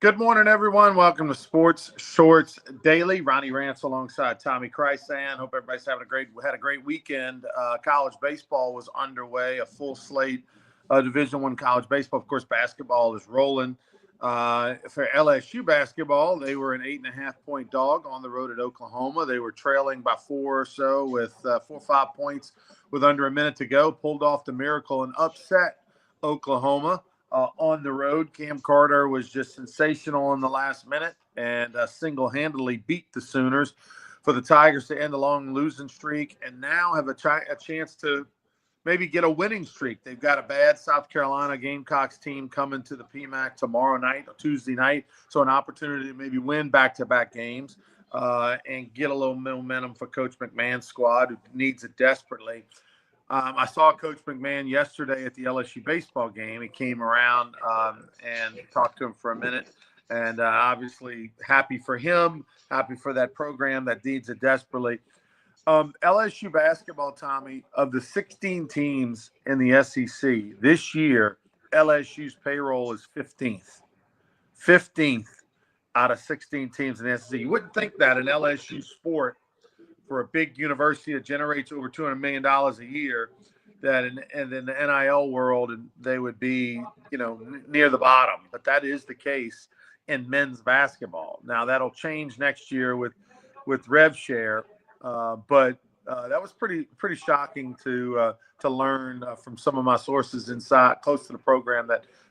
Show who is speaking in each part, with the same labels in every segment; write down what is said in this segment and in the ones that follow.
Speaker 1: Good morning, everyone. Welcome to Sports Shorts Daily. Ronnie Rance alongside Tommy Chrysan. Hope everybody's had a great weekend. College baseball was underway, a full slate of Division I college baseball. Of course, basketball is rolling. For LSU basketball, they were an 8.5-point dog on the road at Oklahoma. They were trailing by four or so with 4 or 5 points with under a minute to go. Pulled off the miracle and upset Oklahoma. On the road, Cam Carter was just sensational in the last minute and single-handedly beat the Sooners for the Tigers to end a long losing streak and now have a chance to maybe get a winning streak. They've got a bad South Carolina Gamecocks team coming to the PMAC tomorrow night, or Tuesday night, so an opportunity to maybe win back-to-back games and get a little momentum for Coach McMahon's squad, who needs it desperately. I saw Coach McMahon yesterday at the LSU baseball game. He came around and talked to him for a minute. And obviously happy for him, happy for that program that needs it desperately. LSU basketball, Tommy, of the 16 teams in the SEC this year, LSU's payroll is 15th. 15th out of 16 teams in the SEC. You wouldn't think that in LSU sport, for a big university that generates over $200 million a year, that in the NIL world, they would be, near the bottom. But that is the case in men's basketball. Now that'll change next year with rev share, but that was pretty shocking to learn from some of my sources inside close to the program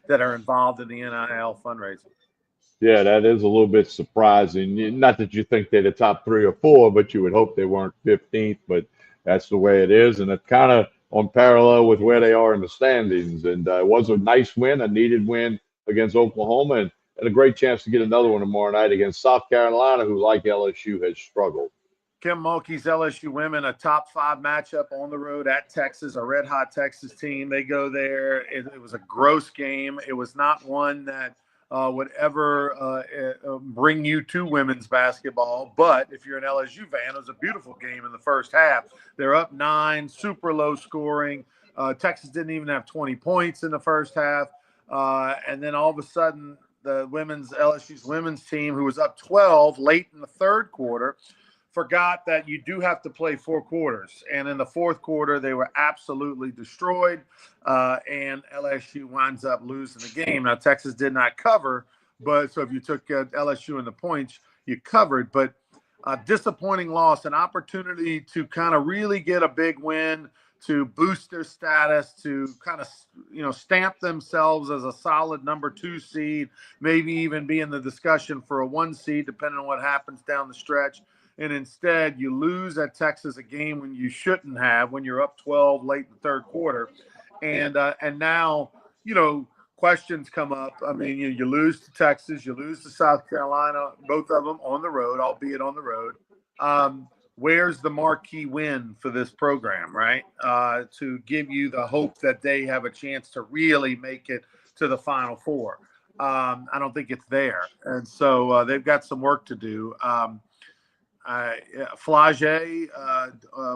Speaker 1: that are involved in the NIL fundraising.
Speaker 2: Yeah, that is a little bit surprising. Not that you think they're the top 3 or 4, but you would hope they weren't 15th, but that's the way it is. And it's kind of on parallel with where they are in the standings. And it was a nice win, a needed win against Oklahoma, and a great chance to get another one tomorrow night against South Carolina, who, like LSU, has struggled.
Speaker 1: Kim Mulkey's LSU women, a top 5 matchup on the road at Texas, a red-hot Texas team. They go there. It was a gross game. It was not one that would ever bring you to women's basketball. But if you're an LSU fan, it was a beautiful game in the first half. They're up 9, super low scoring. Texas didn't even have 20 points in the first half. And then all of a sudden, LSU's women's team, who was up 12 late in the third quarter, forgot that you do have to play 4 quarters. And in the fourth quarter, they were absolutely destroyed, and LSU winds up losing the game. Now, Texas did not cover, but so if you took LSU in the points, you covered. But a disappointing loss, an opportunity to kind of really get a big win, to boost their status, to kind of, stamp themselves as a solid number 2 seed, maybe even be in the discussion for a 1 seed, depending on what happens down the stretch. And instead, you lose at Texas a game when you shouldn't have, when you're up 12 late in the third quarter. And now, questions come up. I mean, you lose to Texas, you lose to South Carolina, both of them on the road, albeit on the road. Where's the marquee win for this program, right? To give you the hope that they have a chance to really make it to the Final Four. I don't think it's there. And so they've got some work to do. Flage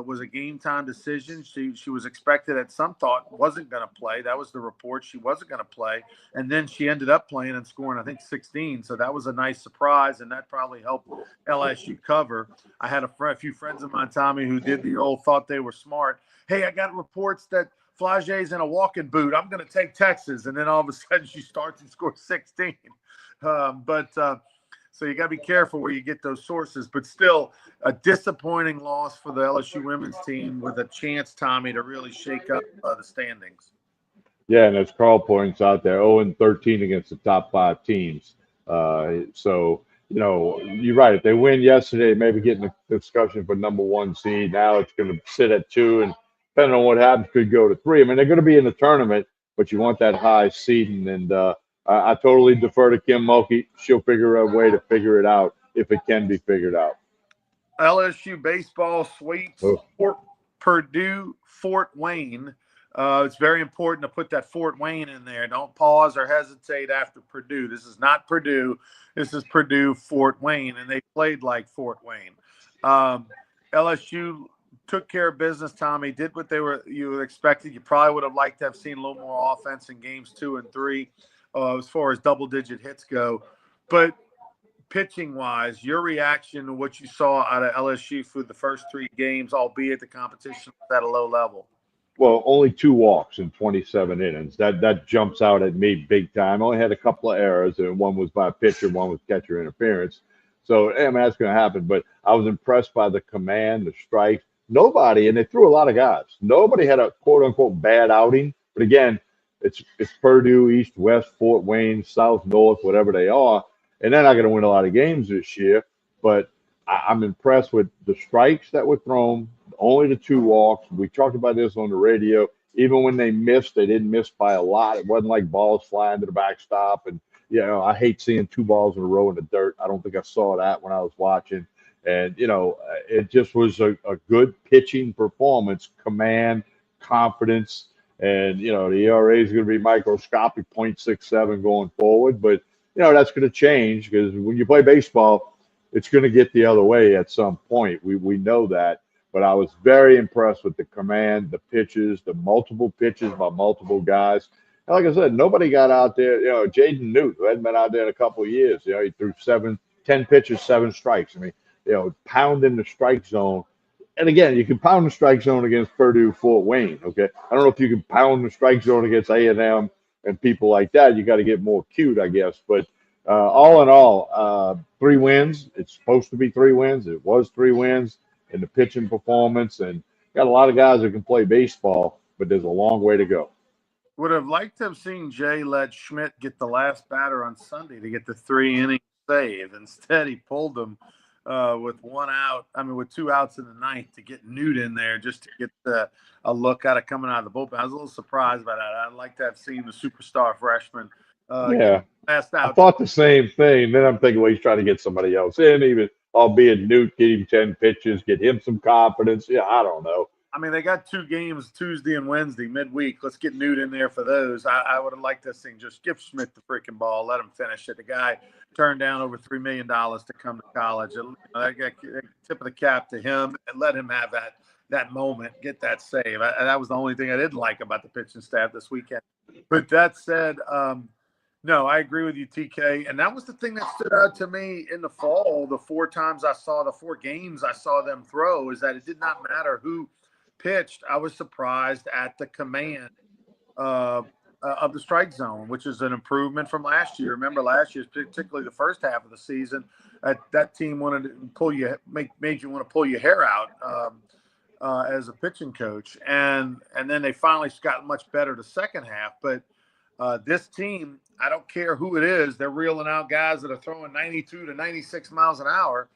Speaker 1: was a game time decision. She was expected at some thought wasn't going to play. That was the report. She wasn't going to play. And then she ended up playing and scoring, I think, 16. So that was a nice surprise, and that probably helped LSU cover. I had a few friends of mine, Tommy, who did the old thought they were smart. Hey, I got reports that Flage's in a walking boot. I'm going to take Texas. And then all of a sudden she starts and scores 16. So you got to be careful where you get those sources, but still a disappointing loss for the LSU women's team with a chance, Tommy, to really shake up the standings.
Speaker 2: Yeah, and as Carl points out there, 0-13 against the top 5 teams. So, you're right. If they win yesterday, maybe getting the discussion for number 1 seed. Now it's going to sit at 2, and depending on what happens, could go to 3. I mean, they're going to be in the tournament, but you want that high seeding, and I totally defer to Kim Mulkey. She'll figure a way to figure it out if it can be figured out.
Speaker 1: LSU baseball sweeps Purdue, Fort Wayne. It's very important to put that Fort Wayne in there. Don't pause or hesitate after Purdue. This is not Purdue. This is Purdue, Fort Wayne, and they played like Fort Wayne. LSU took care of business, Tommy, did what you expected. You probably would have liked to have seen a little more offense in games 2 and 3 as far as double-digit hits go. But pitching wise, your reaction to what you saw out of LSU for the first 3 games, albeit the competition was at a low level.
Speaker 2: Well, only 2 walks in 27 innings. That jumps out at me big time. Only had a couple of errors, and one was by a pitcher, one was catcher interference. So, I mean, that's going to happen. But I was impressed by the command, the strikes. Nobody, and they threw a lot of guys. Nobody had a quote unquote bad outing. But again, it's Purdue, East, West, Fort Wayne, South, North, whatever they are, and they're not going to win a lot of games this year. But I'm impressed with the strikes that were thrown, only the 2 walks. We talked about this on the radio. Even when they missed, they didn't miss by a lot. It wasn't like balls flying to the backstop. And, I hate seeing 2 balls in a row in the dirt. I don't think I saw that when I was watching. And, it just was a good pitching performance, command, confidence. And, the ERA is going to be microscopic, 0.67 going forward. But, that's going to change because when you play baseball, it's going to get the other way at some point. We know that. But I was very impressed with the command, the pitches, the multiple pitches by multiple guys. And like I said, nobody got out there. Jaden Newt, who hadn't been out there in a couple of years, he threw 10 pitches, 7 strikes. I mean, pounding the strike zone. And again, you can pound the strike zone against Purdue, Fort Wayne. Okay, I don't know if you can pound the strike zone against A&M and people like that. You got to get more cute, I guess. But all in all, 3 wins. It's supposed to be 3 wins. It was 3 wins in the pitching performance, and got a lot of guys that can play baseball, but there's a long way to go.
Speaker 1: Would have liked to have seen Jay let Schmidt get the last batter on Sunday to get the 3-inning save. Instead, he pulled him with 1 out. I mean, with 2 outs in the 9th to get Newt in there just to get a look at it coming out of the bullpen. I was a little surprised by that. I'd like to have seen the superstar freshman get last out.
Speaker 2: I thought the same thing. Then I'm thinking, well, he's trying to get somebody else in, even albeit Newt, get him 10 pitches, get him some confidence. Yeah, I don't know.
Speaker 1: I mean, they got 2 games Tuesday and Wednesday midweek. Let's get Newt in there for those. I would have liked this thing. Just give Schmidt the freaking ball. Let him finish it. The guy turned down over $3 million to come to college. I got tip of the cap to him and let him have that moment, get that save. That was the only thing I didn't like about the pitching staff this weekend. But that said, no, I agree with you, TK. And that was the thing that stood out to me in the fall. The 4 games I saw them throw, is that it did not matter who pitched. I was surprised at the command of the strike zone, which is an improvement from last year. Remember last year, particularly the first half of the season, that team wanted to made you want to pull your hair out as a pitching coach. And then they finally got much better the second half. But this team, I don't care who it is, they're reeling out guys that are throwing 92 to 96 miles an hour.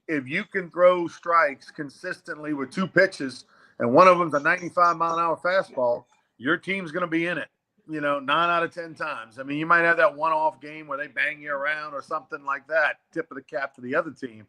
Speaker 1: If you can throw strikes consistently with 2 pitches, and one of them's a 95-mile-an-hour fastball, your team's going to be in it, 9 out of 10 times. I mean, you might have that one-off game where they bang you around or something like that, tip of the cap to the other team.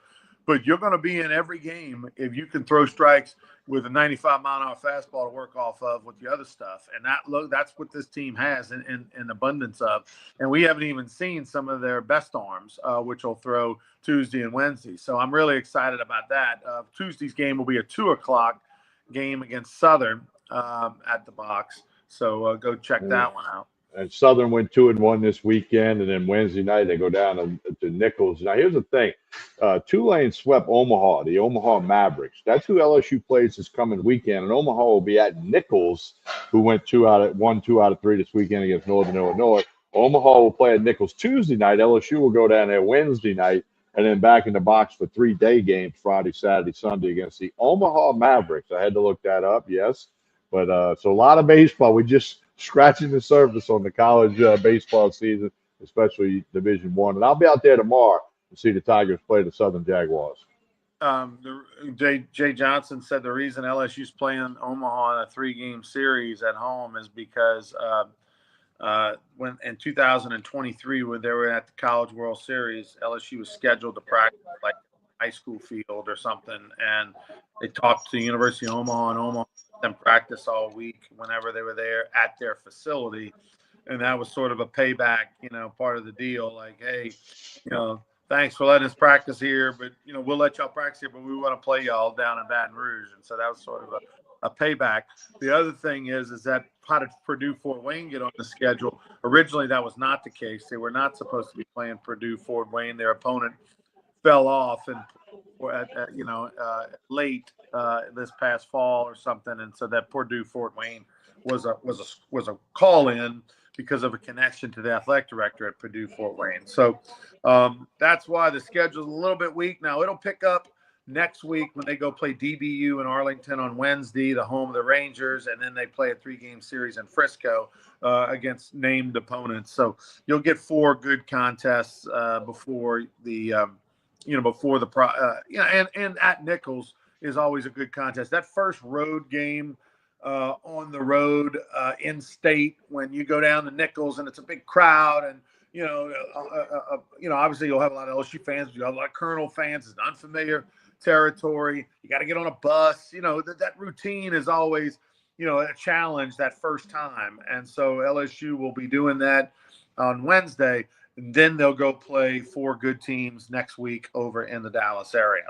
Speaker 1: But you're going to be in every game if you can throw strikes with a 95-mile-an-hour fastball to work off of with the other stuff. And that's what this team has in abundance of. And we haven't even seen some of their best arms, which will throw Tuesday and Wednesday. So I'm really excited about that. Tuesday's game will be a 2 o'clock game against Southern at the box. So go check that one out.
Speaker 2: And Southern went 2-1 this weekend, and then Wednesday night they go down to Nichols. Now here's the thing: Tulane swept Omaha, the Omaha Mavericks. That's who LSU plays this coming weekend, and Omaha will be at Nichols, who won 2 out of 3 this weekend against Northern Illinois. Omaha will play at Nichols Tuesday night. LSU will go down there Wednesday night, and then back in the box for 3-day games Friday, Saturday, Sunday against the Omaha Mavericks. I had to look that up, yes. But so a lot of baseball. We just scratching the surface on the college baseball season, especially Division I. And I'll be out there tomorrow to see the Tigers play the Southern Jaguars.
Speaker 1: Jay Johnson said the reason LSU's playing Omaha in a 3-game series at home is because when in 2023, when they were at the College World Series, LSU was scheduled to practice like high school field or something, and they talked to the University of Omaha, and Omaha let them practice all week whenever they were there at their facility, and that was sort of a payback, part of the deal. Like, hey, thanks for letting us practice here, but we'll let y'all practice here, but we want to play y'all down in Baton Rouge, and so that was sort of a payback. The other thing is that how did Purdue Fort Wayne get on the schedule? Originally, that was not the case. They were not supposed to be playing Purdue Fort Wayne. Their opponent fell off and late this past fall or something, and so that Purdue Fort Wayne was a call in because of a connection to the athletic director at Purdue Fort Wayne. So that's why the schedule's a little bit weak. Now it'll pick up next week when they go play DBU in Arlington on Wednesday, the home of the Rangers, and then they play a 3-game series in Frisco against named opponents. So you'll get 4 good contests before the and at Nichols is always a good contest. That first road game on the road in state, when you go down to Nichols and it's a big crowd, and obviously you'll have a lot of LSU fans, you have a lot of Colonel fans. It's unfamiliar territory. You got to get on a bus. That routine is always a challenge that first time, and so LSU will be doing that on Wednesday. And then they'll go play 4 good teams next week over in the Dallas area.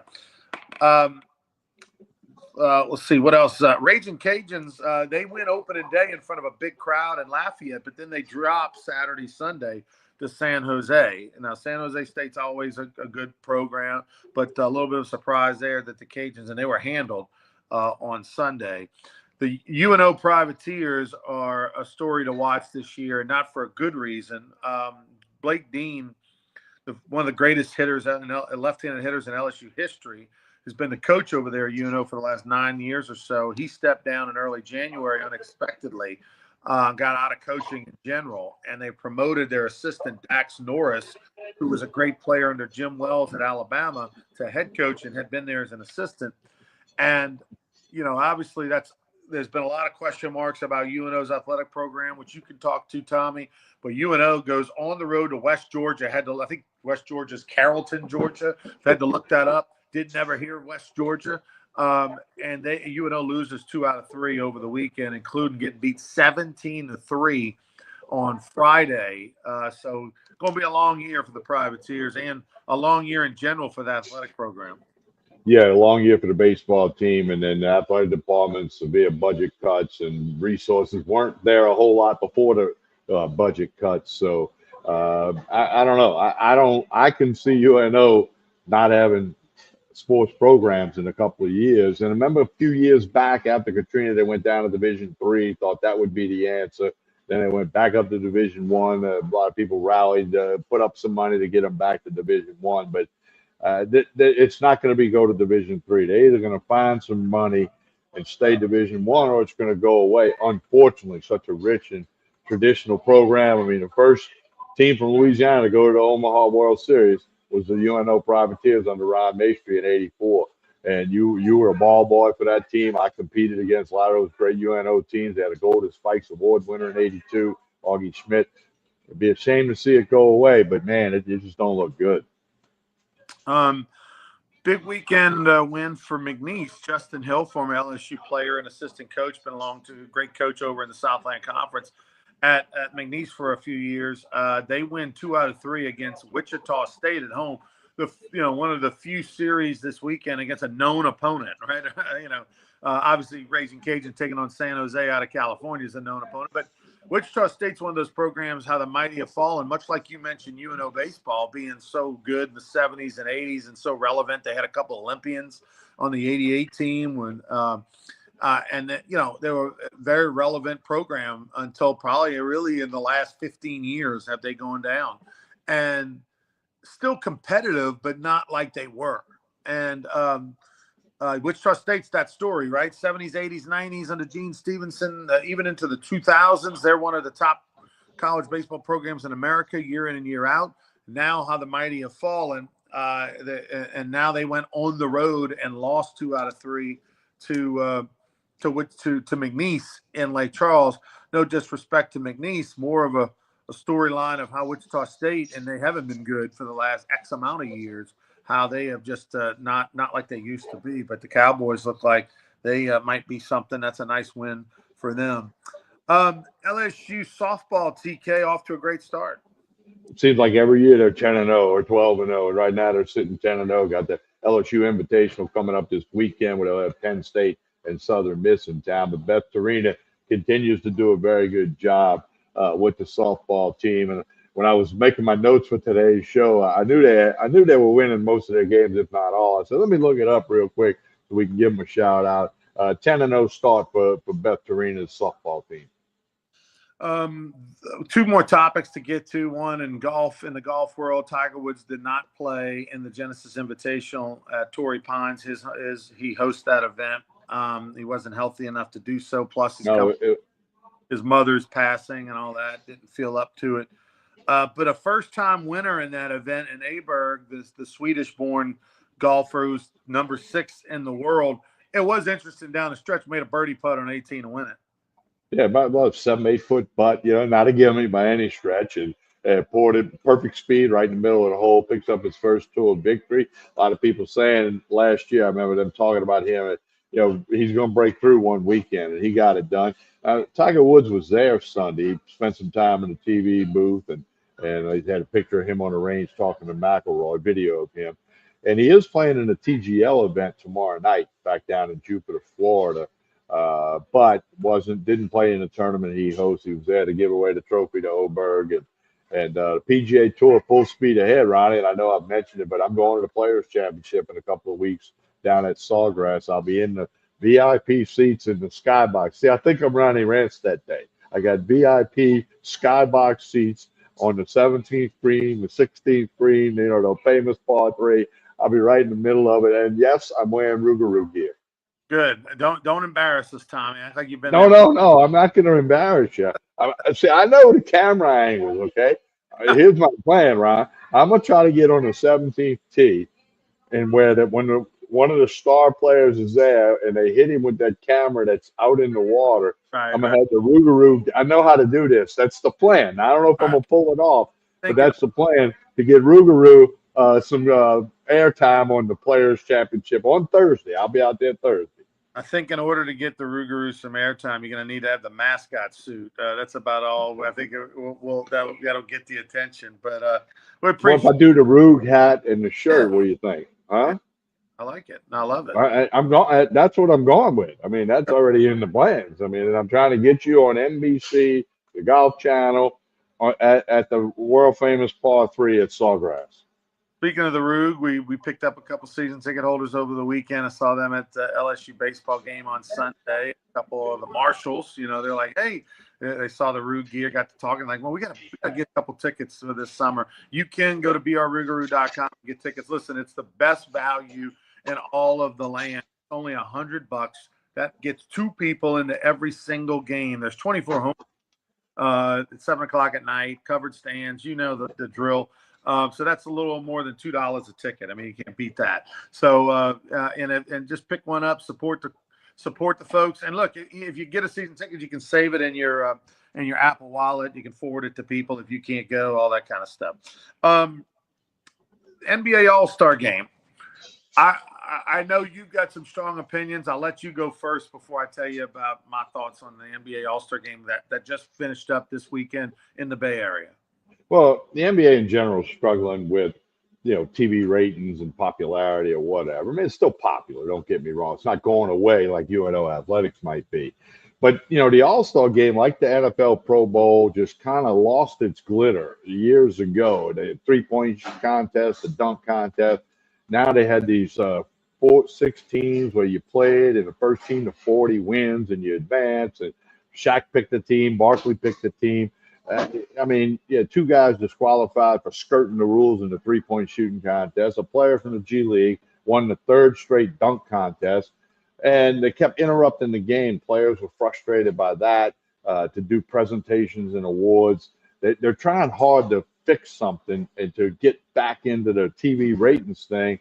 Speaker 1: Let's see what else. Raging Cajuns, they win opening day in front of a big crowd in Lafayette, but then they drop Saturday, Sunday to San Jose. Now, San Jose State's always a good program, but a little bit of a surprise there that the Cajuns, and they were handled on Sunday. The UNO Privateers are a story to watch this year, not for a good reason. Blake Dean, one of the greatest hitters, left-handed hitters in LSU history, has been the coach over there at UNO for the last 9 years or so. He stepped down in early January unexpectedly, got out of coaching in general, and they promoted their assistant, Dax Norris, who was a great player under Jim Wells at Alabama, to head coach and had been there as an assistant. And, obviously there's been a lot of question marks about UNO's athletic program, which you can talk to, Tommy. But UNO goes on the road to West Georgia. I think West Georgia's Carrollton, Georgia. Had to look that up. Did never hear West Georgia. And UNO loses 2 out of 3 over the weekend, including getting beat 17-3 on Friday. So going to be a long year for the Privateers and a long year in general for the athletic program.
Speaker 2: Yeah, a long year for the baseball team, and then the athletic department, severe budget cuts, and resources weren't there a whole lot before the budget cuts. So I don't know. I can see UNO not having sports programs in a couple of years. And I remember a few years back after Katrina, they went down to Division III, thought that would be the answer. Then they went back up to Division I. A lot of people rallied, put up some money to get them back to Division I. But it's not going to go to Division III. They're either going to find some money and stay Division I, or it's going to go away. Unfortunately, such a rich and traditional program. I mean, the first team from Louisiana to go to the Omaha World Series was the UNO Privateers under Ron Maestri in '84. And you were a ball boy for that team. I competed against a lot of those great UNO teams. They had a Golden Spikes Award winner in '82, Augie Schmidt. It'd be a shame to see it go away, but man, it just don't look good.
Speaker 1: Big weekend win for McNeese. Justin Hill, former LSU player and assistant coach, been along to a great coach over in the Southland Conference at McNeese for a few years. They win 2 out of 3 against Wichita State at home. One of the few series this weekend against a known opponent, right? Obviously Raging Cajun taking on San Jose out of California is a known opponent, but Wichita State's one of those programs how the mighty have fallen, much like you mentioned UNO baseball being so good in the 70s and 80s and so relevant. They had a couple Olympians on the 88 team when they were a very relevant program until probably really in the last 15 years have they gone down. And still competitive, but not like they were. And Wichita State's that story, right? 70s, 80s, 90s under Gene Stevenson, even into the 2000s. They're one of the top college baseball programs in America year in and year out. Now how the mighty have fallen. And now they went on the road and lost 2 out of 3 to McNeese in Lake Charles. No disrespect to McNeese, more of a storyline of how Wichita State, and they haven't been good for the last X amount of years, how they have just not like they used to be. But the Cowboys look like they might be something. That's a nice win for them. LSU softball, TK, off to a great start.
Speaker 2: It seems like every year they're 10-0 or 12-0, and right now they're sitting 10-0. Got the LSU Invitational coming up this weekend where they'll have Penn State and Southern Miss in town. But Beth Torina continues to do a very good job with the softball team. And when I was making my notes for today's show, I knew they were winning most of their games, if not all. So let me look it up real quick so we can give them a shout out. 10-0 start for Beth Torina's softball team.
Speaker 1: Two more topics to get to. One in golf. In the golf world, Tiger Woods did not play in the Genesis Invitational at Torrey Pines. He hosts that event. He wasn't healthy enough to do so. Plus, his mother's passing and all that didn't feel up to it. But a first-time winner in that event in Aberg, the Swedish-born golfer who's number 6 in the world. It was interesting down the stretch. Made a birdie putt on 18 to win it.
Speaker 2: Yeah, about 7-8 foot putt, not a gimme by any stretch, and poured it perfect speed right in the middle of the hole, picks up his first tour victory. A lot of people saying last year, I remember them talking about him, he's going to break through one weekend, and he got it done. Tiger Woods was there Sunday. He spent some time in the TV booth, and he had a picture of him on the range talking to McElroy, video of him. And he is playing in a TGL event tomorrow night back down in Jupiter, Florida. But didn't play in the tournament he hosts. He was there to give away the trophy to Oberg and the PGA Tour full speed ahead, Ronnie. And I know I've mentioned it, but I'm going to the Players Championship in a couple of weeks down at Sawgrass. I'll be in the VIP seats in the skybox. See, I think I'm Ronnie Rance that day. I got VIP skybox seats on the 17th green, the 16th green, the famous par 3. I'll be right in the middle of it. And yes, I'm wearing Rougarou gear.
Speaker 1: Good. Don't embarrass us, Tommy. I think you've been.
Speaker 2: No. I'm not going to embarrass you. I know the camera angles. Okay, here's my plan, Ron. I'm going to try to get on the 17th tee, and where that when one of the star players is there, and they hit him with that camera that's out in the water.
Speaker 1: Right,
Speaker 2: I'm going to have the Rougarou. I know how to do this. That's the plan. I don't know if I'm going to pull it off, but that's the plan to get Rougarou some airtime on the Players Championship on Thursday. I'll be out there Thursday.
Speaker 1: I think in order to get the Rougarou some airtime, you're going to need to have the mascot suit. That's about all. I think that'll get the attention. But we appreciate.
Speaker 2: Well, if I do the Roug hat and the shirt, what do you think? Huh?
Speaker 1: I like it. I love it.
Speaker 2: I'm going. That's what I'm going with. I mean, that's already in the plans. I mean, and I'm trying to get you on NBC, the Golf Channel, at the world famous par 3 at Sawgrass.
Speaker 1: Speaking of the Roug, we picked up a couple season ticket holders over the weekend. I saw them at the LSU baseball game on Sunday. A couple of the marshals, they're like, hey, they saw the Roug gear, got to talking, like, well, we got to get a couple tickets for this summer. You can go to brrougarou.com and get tickets. Listen, it's the best value in all of the land. It's only $100. That gets 2 people into every single game. There's 24 homes at 7 o'clock at night, covered stands. You know the drill. So that's a little more than $2 a ticket. I mean, you can't beat that. So and just pick one up, support the folks. And look, if you get a season ticket, you can save it in your Apple Wallet. You can forward it to people if you can't go, all that kind of stuff. NBA All-Star Game. I know you've got some strong opinions. I'll let you go first before I tell you about my thoughts on the NBA All-Star Game that just finished up this weekend in the Bay Area.
Speaker 2: Well, the NBA in general is struggling with, TV ratings and popularity or whatever. I mean, it's still popular. Don't get me wrong. It's not going away like UNO Athletics might be. But, the All-Star Game, like the NFL Pro Bowl, just kind of lost its glitter years ago. The three-point contest, the dunk contest. Now they had these 6 teams where you played, and the first team to 40 wins, and you advance. And Shaq picked the team. Barkley picked the team. 2 guys disqualified for skirting the rules in the three-point shooting contest. A player from the G League won the 3rd straight dunk contest, and they kept interrupting the game. Players were frustrated by that, to do presentations and awards. They're trying hard to fix something and to get back into the TV ratings thing,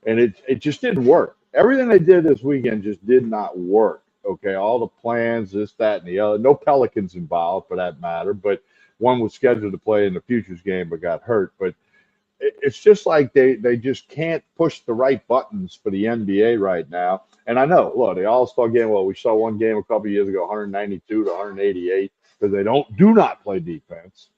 Speaker 2: and it just didn't work. Everything they did this weekend just did not work. Okay, all the plans, this, that, and the other. No Pelicans involved, for that matter, but one was scheduled to play in the Futures game but got hurt. But it's just like they just can't push the right buttons for the NBA right now. And I know, look, the All-Star game, we saw one game a couple of years ago, 192 to 188, because they do not play defense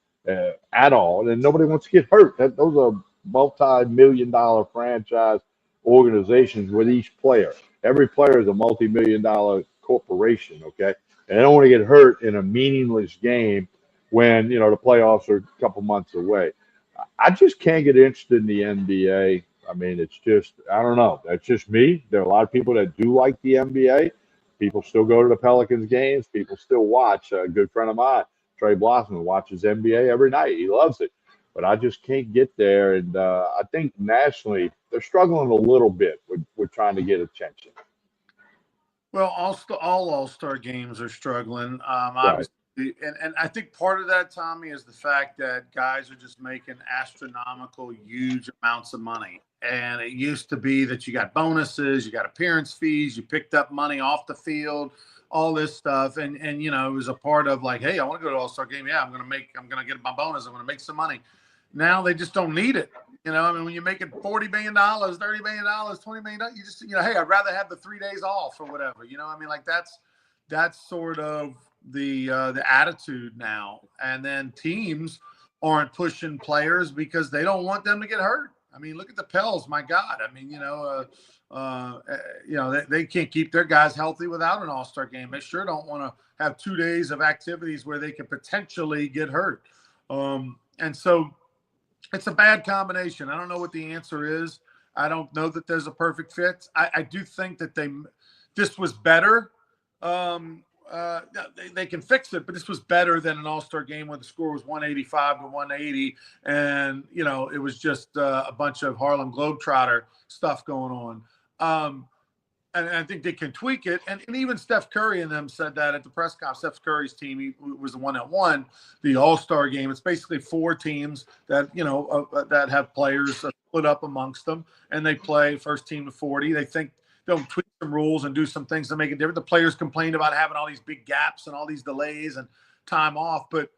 Speaker 2: at all, and nobody wants to get hurt. Those are multi-million-dollar franchise organizations with each player. Every player is a multi-million-dollar corporation, okay? and they don't want to get hurt in a meaningless game when the playoffs are a couple months away. I just can't get interested in the NBA. I mean, it's just, I don't know. That's just me. There are a lot of people that do like the NBA. People still go to the Pelicans games. People still watch. A good friend of mine, Trey Blossom, watches NBA every night. He loves it. But I just can't get there. And I think nationally, they're struggling a little bit with trying to get attention.
Speaker 1: Well, all All-Star games are struggling.
Speaker 2: Right.
Speaker 1: Obviously, and I think part of that, Tommy, is the fact that guys are just making astronomical, huge amounts of money. And it used to be that you got bonuses, you got appearance fees, you picked up money off the field, all this stuff. And it was a part of like, hey, I want to go to All-Star game. Yeah, I'm gonna get my bonus, I'm gonna make some money. Now they just don't need it. I mean, when you're making $40 million, $30 million, $20 million, you just, hey, I'd rather have the 3 days off or whatever. I mean, like that's sort of the attitude now. And then teams aren't pushing players because they don't want them to get hurt. I mean, look at the Pels. My God. I mean, they can't keep their guys healthy without an All-Star game. They sure don't want to have 2 days of activities where they could potentially get hurt. And so it's a bad combination. I don't know what the answer is. I don't know that there's a perfect fit. I do think that this was better. They can fix it, but this was better than an All-Star game where the score was 185 to 180, and it was just a bunch of Harlem Globetrotter stuff going on. And I think they can tweak it. And even Steph Curry and them said that at the press conference. Steph Curry's team, he was the one that won the All-Star game. It's basically 4 teams that, that have players split up amongst them, and they play first team to 40. They think they'll tweak some rules and do some things to make it different. The players complained about having all these big gaps and all these delays and time off. But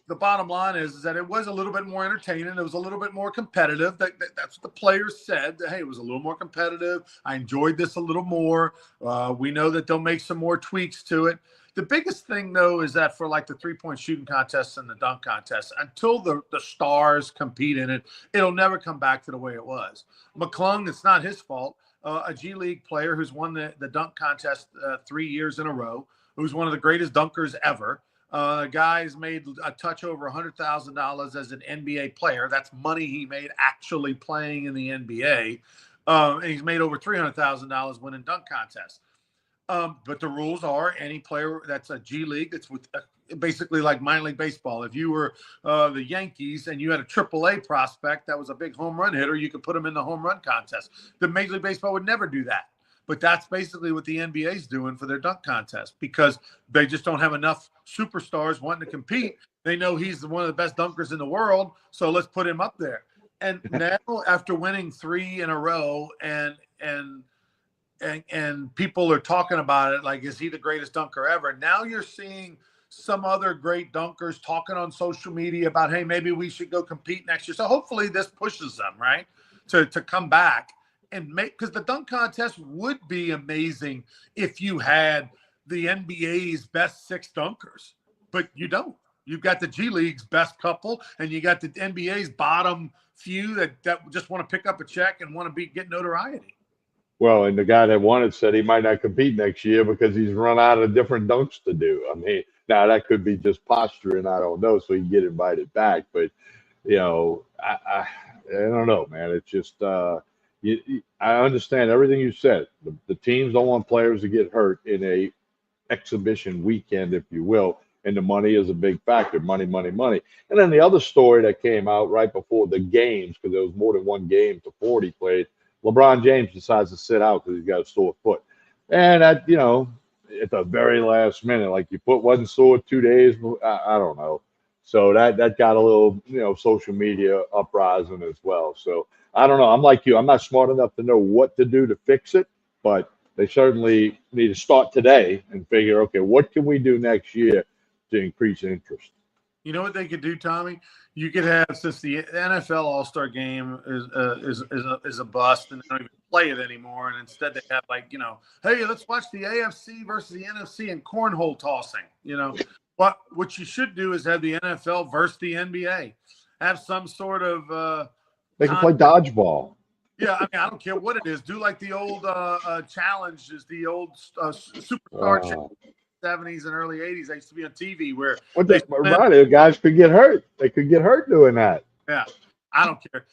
Speaker 1: the bottom line is that it was a little bit more entertaining. It was a little bit more competitive. That's what the players said. Hey, it was a little more competitive. I enjoyed this a little more. We know that they'll make some more tweaks to it. The biggest thing, though, is that for like the 3-point shooting contests and the dunk contest, until the stars compete in it, it'll never come back to the way it was. McClung, it's not his fault. A G League player who's won the dunk contest 3 years in a row, who's one of the greatest dunkers ever. Guy's made a touch over $100,000 as an NBA player. That's money he made actually playing in the NBA. And he's made over $300,000 winning dunk contests. But the rules are any player that's a G League, that's with basically like minor league baseball. If you were the Yankees and you had a AAA prospect that was a big home run hitter, you could put him in the home run contest. The Major League Baseball would never do that. But that's basically what the NBA is doing for their dunk contest, because they just don't have enough superstars wanting to compete. They know he's one of the best dunkers in the world, so let's put him up there. And now, after winning 3 in a row, and people are talking about it like, is he the greatest dunker ever? Now you're seeing some other great dunkers talking on social media about, hey, maybe we should go compete next year. So hopefully this pushes them, right, to come back. And make, because the dunk contest would be amazing if you had the NBA's best 6 dunkers, but you don't. You've got the G League's best couple, and you got the NBA's bottom few that just want to pick up a check and want to get notoriety.
Speaker 2: Well, and the guy that won it said he might not compete next year because he's run out of different dunks to do. I mean, now that could be just posturing, I don't know, so he can get invited back. But I don't know, man. It's just I understand everything you said. The teams don't want players to get hurt in a exhibition weekend, if you will, and the money is a big factor. Money, money, money. And then the other story that came out right before the games, because there was more than one game to 40 played, LeBron James decides to sit out because he's got a sore foot. And at the very last minute, like your foot wasn't sore 2 days, I don't know. So that got a little, social media uprising as well. So I don't know. I'm like you. I'm not smart enough to know what to do to fix it, but they certainly need to start today and figure, okay, what can we do next year to increase interest?
Speaker 1: You know what they could do, Tommy? You could have, since the NFL All-Star Game is a bust and they don't even play it anymore, and instead they have hey, let's watch the AFC versus the NFC and cornhole tossing. What you should do is have the NFL versus the NBA. Have some sort of
Speaker 2: they can play dodgeball.
Speaker 1: Yeah, I mean, I don't care what it is. Do like the old challenges, the old superstar challenge. '70s and early '80s. I used to be on TV where
Speaker 2: What
Speaker 1: they
Speaker 2: the right? Guys could get hurt. They could get hurt doing that.
Speaker 1: yeah. I don't care.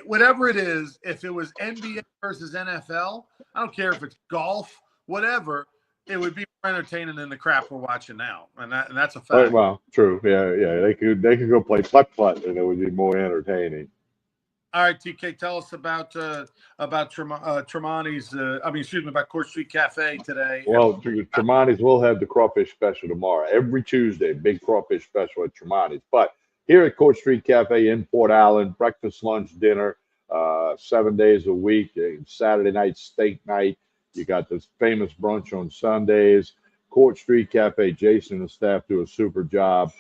Speaker 1: Whatever it is, if it was NBA versus NFL, I don't care if it's golf, whatever, it would be more entertaining than the crap we're watching now. And that's a
Speaker 2: Oh,
Speaker 1: fact.
Speaker 2: well, true. Yeah. They could go play putt, and it would be more entertaining.
Speaker 1: All right, TK, tell us about Tremonti's. About Court Street Cafe today.
Speaker 2: Well, Tremonti's will have the crawfish special tomorrow. Every Tuesday, big crawfish special at Tremonti's. But here at Court Street Cafe in Port Allen, breakfast, lunch, dinner, 7 days a week. Saturday night, steak night. You got this famous brunch on Sundays. Court Street Cafe, Jason and the staff do a super job.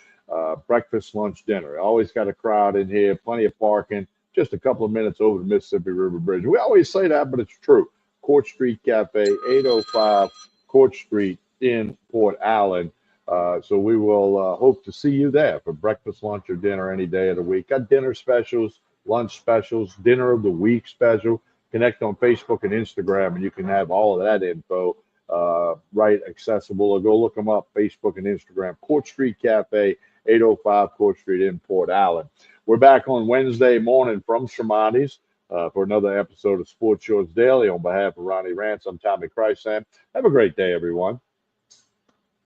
Speaker 2: Breakfast, lunch, dinner. Always got a crowd in here, plenty of parking. Just a couple of minutes over the Mississippi River Bridge. We always say that, but it's true. Court Street Cafe, 805 Court Street in Port Allen. So we will hope to see you there for breakfast, lunch, or dinner any day of the week. Got dinner specials, lunch specials, dinner of the week special. Connect on Facebook and Instagram, and you can have all of that info right accessible. Or go look them up, Facebook and Instagram. Court Street Cafe, 805 Court Street in Port Allen. We're back on Wednesday morning from Tremonti's for another episode of Sports Shorts Daily. On behalf of Ronnie Rance, I'm Tommy Christ. Have a great day, everyone.